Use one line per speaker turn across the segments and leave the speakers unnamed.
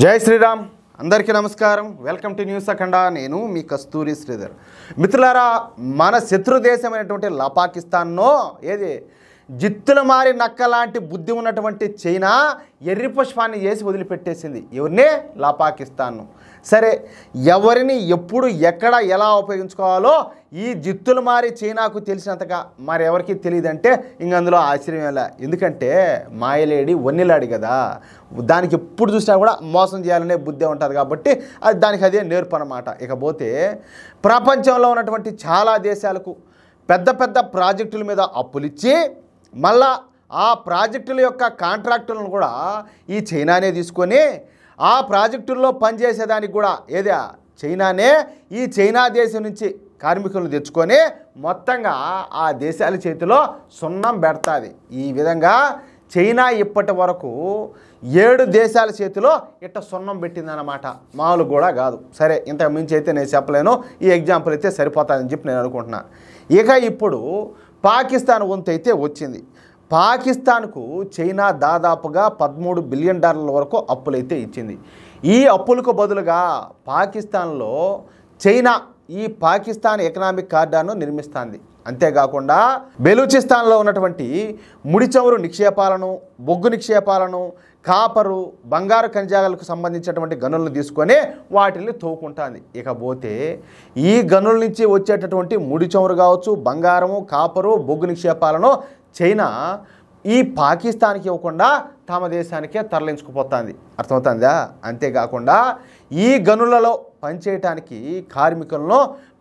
జై శ్రీరామ్ అందరికీ నమస్కారం. వెల్కమ్ టు న్యూస్ అఖండ. నేను మీ కస్తూరి శ్రీధర్. మిత్రులారా, మన శత్రు దేశమైనటువంటి పాకిస్తాన్లో జిత్తుల మారి నక్క లాంటి బుద్ధి ఉన్నటువంటి చైనా ఎర్రి పుష్పాన్ని చేసి వదిలిపెట్టేసింది. ఎవరినే? పాకిస్తాన్ను. సరే, ఎవరిని ఎప్పుడు ఎక్కడ ఎలా ఉపయోగించుకోవాలో ఈ జిత్తుల మారి చైనాకు తెలిసినంతగా మరి ఎవరికి తెలియదంటే ఇంక అందులో ఆశ్చర్యం లే. ఎందుకంటే మాయలేడి వన్నెలాడి కదా, దానికి ఎప్పుడు చూసినా కూడా మోసం చేయాలనే బుద్ధి ఉంటుంది కాబట్టి అది దానికి అదే నేర్పు అన్నమాట. ఇకపోతే ప్రపంచంలో ఉన్నటువంటి చాలా దేశాలకు పెద్ద పెద్ద ప్రాజెక్టుల మీద అప్పులిచ్చి మళ్ళా ఆ ప్రాజెక్టుల యొక్క కాంట్రాక్టులను కూడా ఈ చైనానే తీసుకొని ఆ ప్రాజెక్టుల్లో పనిచేసేదానికి కూడా చైనానే ఈ చైనా దేశం నుంచి కార్మికులను తెచ్చుకొని మొత్తంగా ఆ దేశాల చేతిలో సున్నం పెడతాది. ఈ విధంగా చైనా ఇప్పటి వరకు 7 దేశాల చేతిలో ఇట్ట సున్నం పెట్టిందన్నమాట. మామూలు కూడా కాదు. సరే, ఇంతకు మించి అయితే నేను చెప్పలేను. ఈ ఎగ్జాంపుల్ అయితే సరిపోతుందని చెప్పి నేను అనుకుంటున్నా. ఇక ఇప్పుడు పాకిస్తాన్ వంతు అయితే వచ్చింది. పాకిస్తాన్కు చైనా దాదాపుగా $13 బిలియన్ వరకు అప్పులైతే ఇచ్చింది. ఈ అప్పులకు బదులుగా పాకిస్తాన్లో చైనా ఈ పాకిస్తాన్ ఎకనామిక్ కారిడార్ను నిర్మిస్తుంది. అంతేకాకుండా బెలూచిస్తాన్లో ఉన్నటువంటి ముడి చమురు నిక్షేపాలను, బొగ్గు నిక్షేపాలను, కాపరు, బంగారు ఖనిజాలకు సంబంధించినటువంటి గనులను తీసుకొని వాటిని తోకుంటుంది. ఇకపోతే ఈ గనుల నుంచి వచ్చేటటువంటి ముడి చమురు కావచ్చు, బంగారము, కాపరు, బొగ్గు నిక్షేపాలను చైనా ఈ పాకిస్తాన్కి ఇవ్వకుండా తమ దేశానికే తరలించుకుపోతుంది. అర్థమవుతుందా? అంతేకాకుండా ఈ గనులలో పనిచేయటానికి కార్మికులను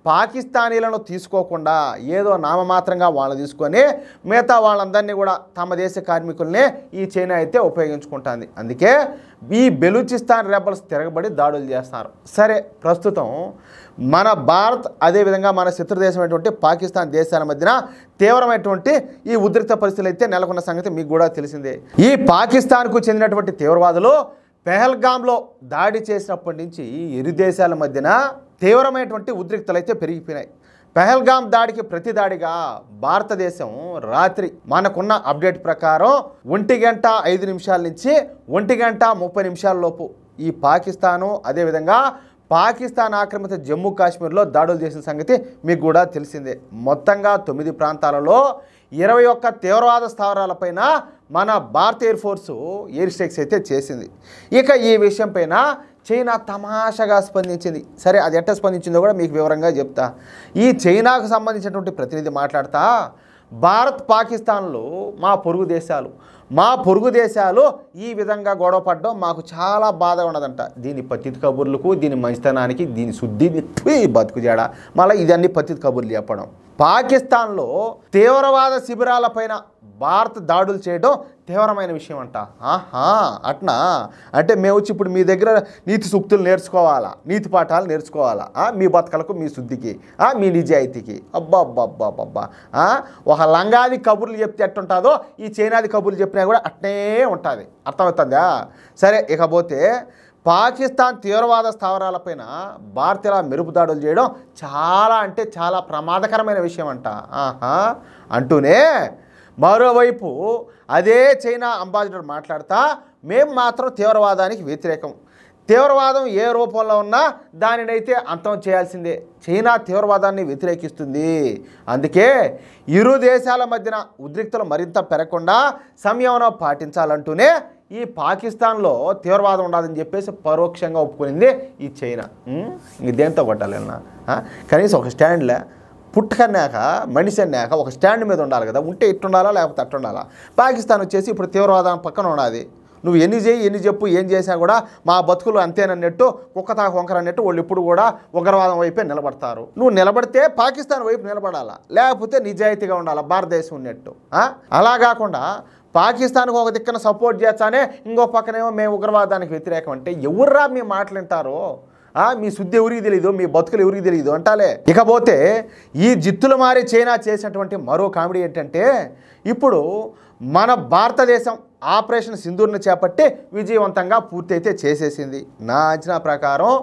పాకిస్తానీలను తీసుకోకుండా ఏదో నామమాత్రంగా వాళ్ళు తీసుకొని మిగతా వాళ్ళందరినీ కూడా తమ దేశ కార్మికులనే ఈ చైనా అయితే ఉపయోగించుకుంటుంది. అందుకే ఈ బెలూచిస్తాన్ రెబల్స్ తిరగబడి దాడులు చేస్తున్నారు. సరే, ప్రస్తుతం మన భారత్ అదేవిధంగా మన శత్రుదేశమైనటువంటి పాకిస్తాన్ దేశాల మధ్యన తీవ్రమైనటువంటి ఈ ఉద్రిక్త పరిస్థితులు అయితే నెలకొన్న సంగతి మీకు కూడా తెలిసిందే. ఈ పాకిస్తాన్కు చెందినటువంటి తీవ్రవాదులు పెహల్గాంలో దాడి చేసినప్పటి నుంచి ఇరు దేశాల మధ్యన తీవ్రమైనటువంటి ఉద్రిక్తలు అయితే పెరిగిపోయినాయి. పెహల్గాం దాడికి ప్రతిదాడిగా భారతదేశం రాత్రి మనకున్న అప్డేట్ ప్రకారం 1:05 నుంచి 1:30 లోపు ఈ పాకిస్తాను అదేవిధంగా పాకిస్తాన్ ఆక్రమిత జమ్మూ కాశ్మీర్లో దాడులు చేసిన సంగతి మీకు కూడా తెలిసిందే. మొత్తంగా 9 ప్రాంతాలలో 21 తీవ్రవాద స్థావరాలపైన మన భారత ఎయిర్ ఫోర్సు ఎయిర్ స్ట్రైక్స్ అయితే చేసింది. ఇక ఈ విషయం పైన చైనా తమాషాగా స్పందించింది. సరే, అది ఎట్లా స్పందించిందో కూడా మీకు వివరంగా చెప్తా. ఈ చైనాకు సంబంధించినటువంటి ప్రతినిధి మాట్లాడతా, భారత్ పాకిస్తాన్లు మా పొరుగు దేశాలు ఈ విధంగా గొడవ పడడం మాకు చాలా బాధగా ఉన్నదంట. దీని పతిత కబుర్లకు, దీని మంచితనానికి, దీని శుద్ధిని బతుకుజాడ మళ్ళీ ఇదన్నీ పతిత కబుర్లు చెప్పడం. పాకిస్తాన్లో తీవ్రవాద శిబిరాలపైన భారత్ దాడులు చేయడం తీవ్రమైన విషయం అంట. అట్నా? అంటే మేము వచ్చి ఇప్పుడు మీ దగ్గర నీతి సూక్తులు నేర్చుకోవాలా, నీతి పాఠాలు నేర్చుకోవాలా? మీ బతకలకు, మీ శుద్ధికి, మీ నిజాయితీకి? అబ్బా ఒక లంగాది కబుర్లు చెప్తే ఎట్టుంటుందో ఈ చైనాది కబుర్లు చెప్పినా కూడా అట్నే ఉంటుంది. అర్థమవుతుందా? సరే, ఇకపోతే పాకిస్తాన్ తీవ్రవాద స్థావరాలపైన భారత్ ఇలా మెరుపు దాడులు చేయడం చాలా అంటే చాలా ప్రమాదకరమైన విషయం అంట. అంటూనే మరోవైపు అదే చైనా అంబాసిడర్ మాట్లాడుతా, మేము మాత్రం తీవ్రవాదానికి వ్యతిరేకం, తీవ్రవాదం ఏ రూపంలో ఉన్నా దానినైతే అంతం చేయాల్సిందే, చైనా తీవ్రవాదాన్ని వ్యతిరేకిస్తుంది, అందుకే ఇరు దేశాల మధ్యన ఉద్రిక్తలు మరింత పెరగకుండా సంయమనం పాటించాలంటూనే ఈ పాకిస్తాన్లో తీవ్రవాదం ఉండదని చెప్పేసి పరోక్షంగా ఒప్పుకునింది ఈ చైనా. దేంతో కొట్టాలన్నా? కనీసం ఒక స్టాండ్లే పుట్టుకన్నాక మనిషి అన్నాక ఒక స్టాండ్ మీద ఉండాలి కదా. ఉంటే ఇట్టుండాలా లేకపోతే అట్టుండాలా? పాకిస్తాన్ వచ్చేసి ఇప్పుడు తీవ్రవాదం పక్కన ఉన్నది. నువ్వు ఎన్ని చేయి ఎన్ని చెప్పు ఏం చేసినా కూడా మా బతుకులు అంతేనన్నట్టు కుక్కతాకు వంకరన్నట్టు వాళ్ళు ఇప్పుడు కూడా ఉగ్రవాదం వైపే నిలబడతారు. నువ్వు నిలబడితే పాకిస్తాన్ వైపు నిలబడాలా, లేకపోతే నిజాయితీగా ఉండాలా భారతదేశం ఉన్నట్టు. అలా కాకుండా పాకిస్తాన్కు ఒక దిక్కున సపోర్ట్ చేస్తానే ఇంకో పక్కనేమో మేము ఉగ్రవాదానికి వ్యతిరేకం అంటే ఎవర్రా మీ మాటలు వింటారో? మీ శుద్ధి ఎవరికి తెలియదు, మీ బతుకులు ఎవరికి తెలియదు అంటాలే. ఇకపోతే ఈ జిత్తుల మారి చైనా చేసినటువంటి మరో కామెడీ ఏంటంటే, ఇప్పుడు మన భారతదేశం ఆపరేషన్ సింధూర్ని చేపట్టి విజయవంతంగా పూర్తి అయితే చేసేసింది. నా అంచనా ప్రకారం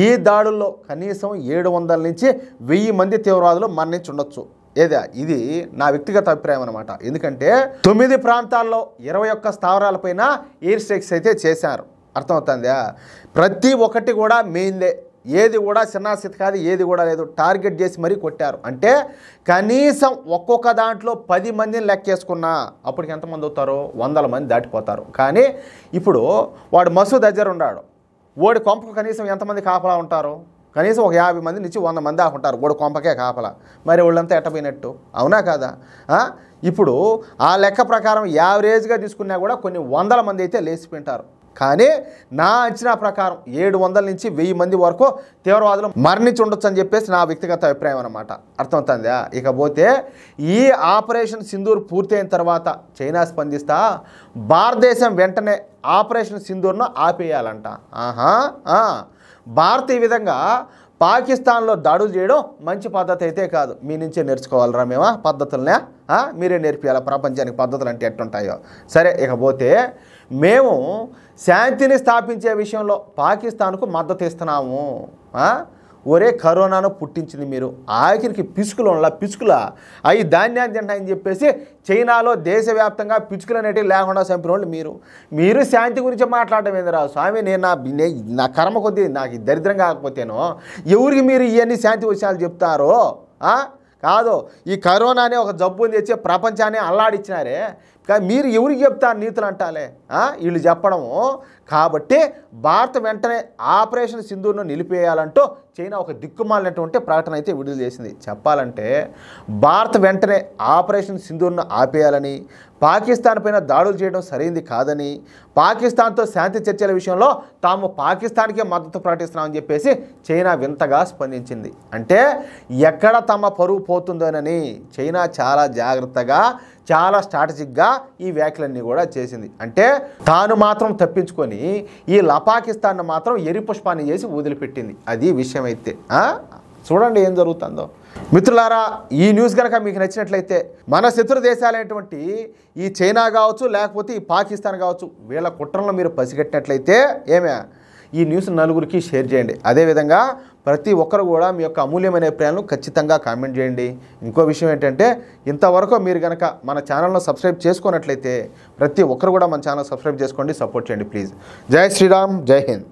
ఈ దాడుల్లో కనీసం 700 నుంచి 1000 మంది తీవ్రవాదులు మరణించి ఉండొచ్చు. ఇది నా వ్యక్తిగత అభిప్రాయం అన్నమాట. ఎందుకంటే 9 ప్రాంతాల్లో 21 స్థావరాలపైన ఎయిర్ స్ట్రైక్స్ అయితే చేశారు. అర్థమవుతుందా? ప్రతి ఒక్కటి కూడా మెయిన్దే, ఏది కూడా చిన్నాసిత కాదు, ఏది కూడా లేదు, టార్గెట్ చేసి మరీ కొట్టారు. అంటే కనీసం ఒక్కొక్క దాంట్లో 10 మందిని లెక్కేసుకున్నా అప్పటికి ఎంతమంది అవుతారో 100 మంది దాటిపోతారు. కానీ ఇప్పుడు వాడు మసూద్ అజర్ ఉన్నాడు, ఓడి కొంపకు కనీసం ఎంతమంది కాపలా ఉంటారు? కనీసం ఒక 50 మంది నుంచి 100 మంది దాకా ఉంటారు ఓడి కొంపకే కాపలా. మరి వాళ్ళంతా ఎట్టపోయినట్టు, అవునా కాదా? ఇప్పుడు ఆ లెక్క ప్రకారం యావరేజ్గా తీసుకున్నా కూడా కొన్ని 100 మంది అయితే లేచిపోయింటారు. కానీ నా అంచనా ప్రకారం 700 నుంచి 1000 మంది వరకు తీవ్రవాదులు మరణించి ఉండొచ్చు అని చెప్పేసి నా వ్యక్తిగత అభిప్రాయం అన్నమాట. అర్థమవుతుందా? ఇకపోతే ఈ ఆపరేషన్ సింధూర్ పూర్తయిన తర్వాత చైనా స్పందిస్తా భారతదేశం వెంటనే ఆపరేషన్ సింధూర్ను ఆపేయాలంట. భారత్ ఈ విధంగా పాకిస్తాన్లో దాడులు చేయడం మంచి పద్ధతి అయితే కాదు. మీ నుంచే నేర్చుకోవాలరా మేమా పద్ధతులనే? మీరే నేర్పియాలా ప్రపంచానికి పద్ధతులు అంటే ఎట్టుంటాయో. సరే, ఇకపోతే మేము శాంతిని స్థాపించే విషయంలో పాకిస్తాన్కు మద్దతు ఇస్తున్నాము. ఒరే కరోనాను పుట్టించింది మీరు, ఆఖరికి పిచ్చుకులా అవి ధాన్యాన్ని తింటాయని చెప్పేసి చైనాలో దేశవ్యాప్తంగా పిచ్చుకలు అనేటివి లేకుండా చంపిన వాళ్ళు మీరు శాంతి గురించి మాట్లాడడం ఏందిరా స్వామి? నా కర్మ కొద్దీ నాకు దరిద్రం కాకపోతేనో ఎవరికి మీరు ఇవన్నీ శాంతి విషయాలు చెప్తారో? కాదు, ఈ కరోనా అనే ఒక జబ్బుని తెచ్చి ప్రపంచాన్ని అల్లాడిచ్చినారే, కానీ మీరు ఎవరికి చెప్తారు నీతులు అంటాలే? వీళ్ళు చెప్పడము. కాబట్టి భారత్ వెంటనే ఆపరేషన్ సింధూర్ను నిలిపేయాలంటూ చైనా ఒక దిక్కుమాలినటువంటి ప్రకటన అయితే విడుదల చేసింది. చెప్పాలంటే భారత్ వెంటనే ఆపరేషన్ సింధూర్ను ఆపేయాలని, పాకిస్తాన్ పైన దాడులు చేయడం సరైంది కాదని, పాకిస్తాన్తో శాంతి చర్చల విషయంలో తాము పాకిస్తాన్కే మద్దతు ప్రకటిస్తున్నామని చెప్పేసి చైనా వింతగా స్పందించింది. అంటే ఎక్కడ తమ పరువు పోతుందోనని చైనా చాలా జాగ్రత్తగా, చాలా స్ట్రాటజిక్గా ఈ వ్యాఖ్యలన్నీ కూడా చేసింది. అంటే తాను మాత్రం తప్పించుకొని ఈ లపాకిస్తాన్ను మాత్రం ఎరిపుష్పాన్ని చేసి వదిలిపెట్టింది. అది విషయం అయితే. చూడండి ఏం జరుగుతుందో. మిత్రులారా, ఈ న్యూస్ కనుక మీకు నచ్చినట్లయితే మన శత్రు దేశాలైనటువంటి ఈ చైనా కావచ్చు, లేకపోతే ఈ పాకిస్తాన్ కావచ్చు, వీళ్ళ కుట్రలను మీరు పసిగట్టినట్లయితే ఈ న్యూస్ నలుగురికి షేర్ చేయండి. అదేవిధంగా ప్రతి ఒక్కరు కూడా మీ యొక్క అమూల్యమైన అభిప్రాయాలను ఖచ్చితంగా కామెంట్ చేయండి. ఇంకో విషయం ఏంటంటే, ఇంతవరకు మీరు కనుక మన ఛానల్ను సబ్స్క్రైబ్ చేసుకున్నట్లయితే ప్రతి ఒక్కరు కూడా మన ఛానల్ సబ్స్క్రైబ్ చేసుకోండి, సపోర్ట్ చేయండి ప్లీజ్. జై శ్రీరామ్, జై హింద్.